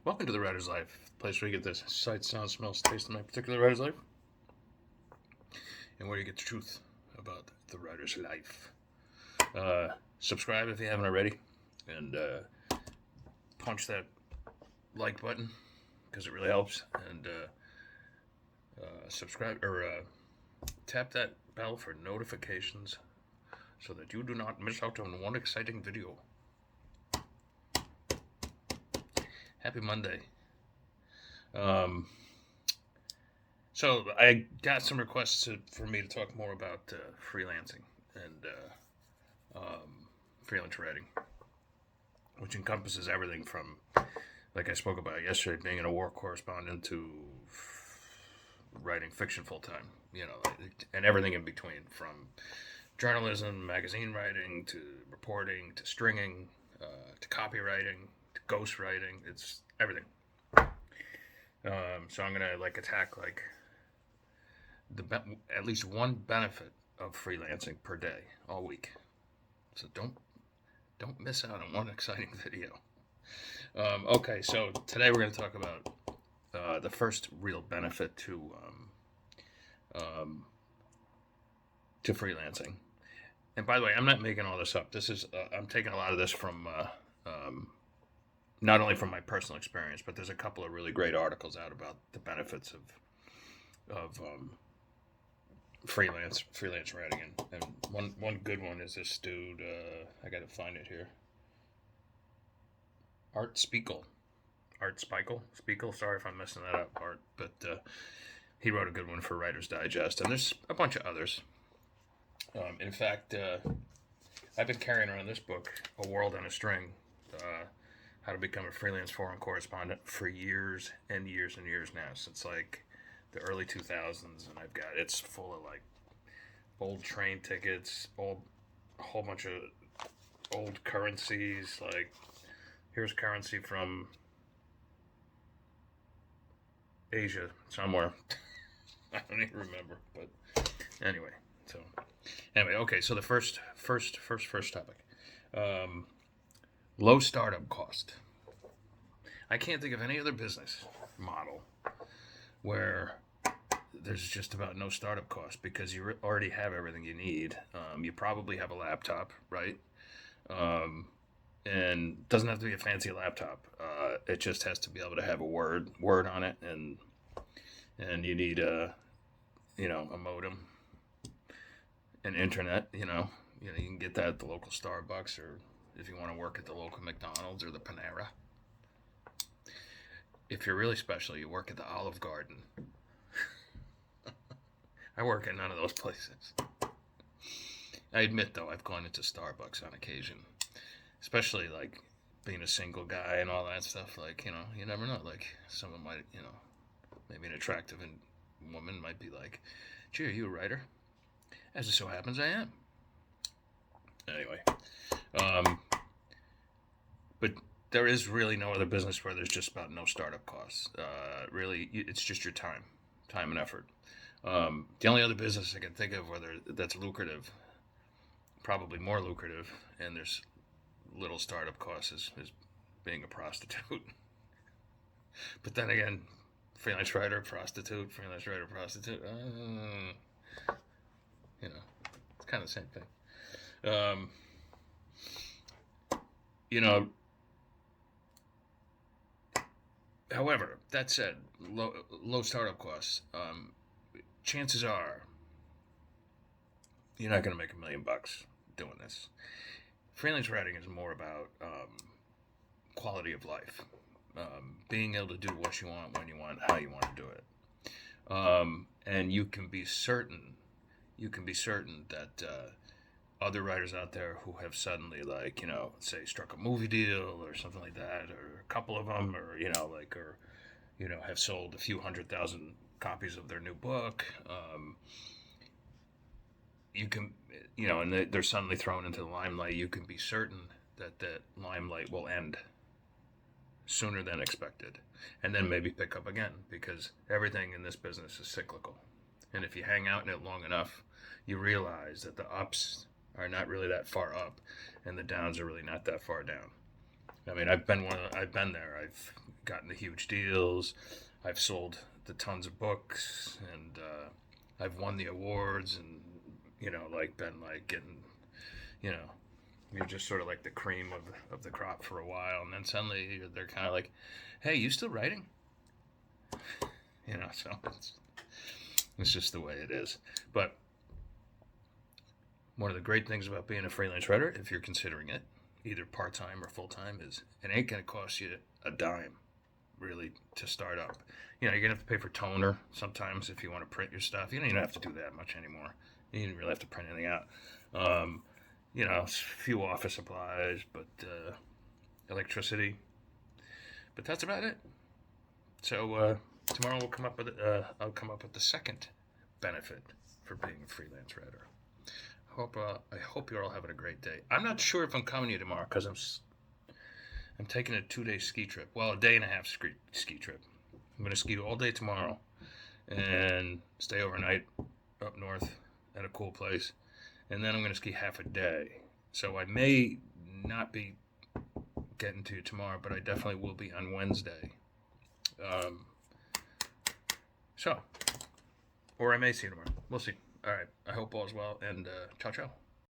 Welcome to the Writer's Life, the place where you get the sight, sound, smells, taste of my particular writer's life, and where you get the truth about the writer's life. Subscribe if you haven't already, and punch that like button because it really helps. And subscribe or tap that bell for notifications so that you do not miss out on one exciting video. Happy Monday. So I got some requests for me to talk more about freelancing and freelance writing, which encompasses everything from, like I spoke about yesterday, being a war correspondent to writing fiction full time, and everything in between, from journalism, magazine writing, to reporting, to stringing, to copywriting, to ghostwriting. It's everything. So I'm gonna attack at least one benefit of freelancing per day all week. So don't miss out on one exciting video. Okay, so today we're gonna talk about the first real benefit to freelancing. And by the way, I'm not making all this up. This is I'm taking a lot of this from not only from my personal experience, but there's a couple of really great articles out about the benefits of freelance writing, and one good one is this dude. I got to find it here. Art Spiegel. Sorry if I'm messing that up, Art, but he wrote a good one for Writer's Digest, and there's a bunch of others. In fact, I've been carrying around this book, A World on a String, How to Become a Freelance Foreign Correspondent, for years and years and years now, since the early 2000s, and it's full of old train tickets, a whole bunch of old currencies. Here's currency from Asia somewhere. I don't even remember, but anyway. Okay. So the first topic, low startup cost. I can't think of any other business model where there's just about no startup cost, because you already have everything you need. You probably have a laptop, right? And doesn't have to be a fancy laptop. It just has to be able to have a Word on it, and you need a modem, and internet. You can get that at the local Starbucks, or if you want to work at the local McDonald's or the Panera. If you're really special, you work at the Olive Garden. I work at none of those places. I admit, though, I've gone into Starbucks on occasion, especially being a single guy and all that stuff. You never know. Someone might, maybe an attractive woman might be like, "Gee, are you a writer?" As it so happens, I am. Anyway, but there is really no other business where there's just about no startup costs. Really, it's just your time and effort. The only other business I can think of that's lucrative, probably more lucrative, and there's little startup costs, is being a prostitute. But then again, freelance writer, prostitute. It's kind of the same thing. However, that said, low startup costs. Chances are you're not going to make $1 million doing this. Freelance writing is more about quality of life, being able to do what you want, when you want, how you want to do it, and you can be certain that other writers out there who have suddenly, say, struck a movie deal or something like that, or a couple of them, or have sold a few 100,000 copies of their new book. You can, and they're suddenly thrown into the limelight. You can be certain that that limelight will end sooner than expected, and then maybe pick up again, because everything in this business is cyclical. And if you hang out in it long enough, you realize that the ups are not really that far up, and the downs are really not that far down. I mean, I've been there. I've gotten the huge deals. I've sold the tons of books, and I've won the awards, and like been like getting, you know, you're just sort of like the cream of the crop for a while, and then suddenly they're kind of like, "Hey, you still writing?" So it's just the way it is. But one of the great things about being a freelance writer, if you're considering it, either part time or full time, is it ain't going to cost you a dime, really, to start up. You're going to have to pay for toner sometimes if you want to print your stuff. You don't even have to do that much anymore. You don't really have to print anything out. A few office supplies, but electricity. But that's about it. So tomorrow I'll come up with the second benefit for being a freelance writer. I hope you're all having a great day. I'm not sure if I'm coming to you tomorrow because I'm taking a 2-day ski trip. Well, a day and a half ski trip. I'm going to ski all day tomorrow and stay overnight up north at a cool place. And then I'm going to ski half a day. So I may not be getting to you tomorrow, but I definitely will be on Wednesday. Or I may see you tomorrow. We'll see. All right. I hope all's well, and ciao, ciao.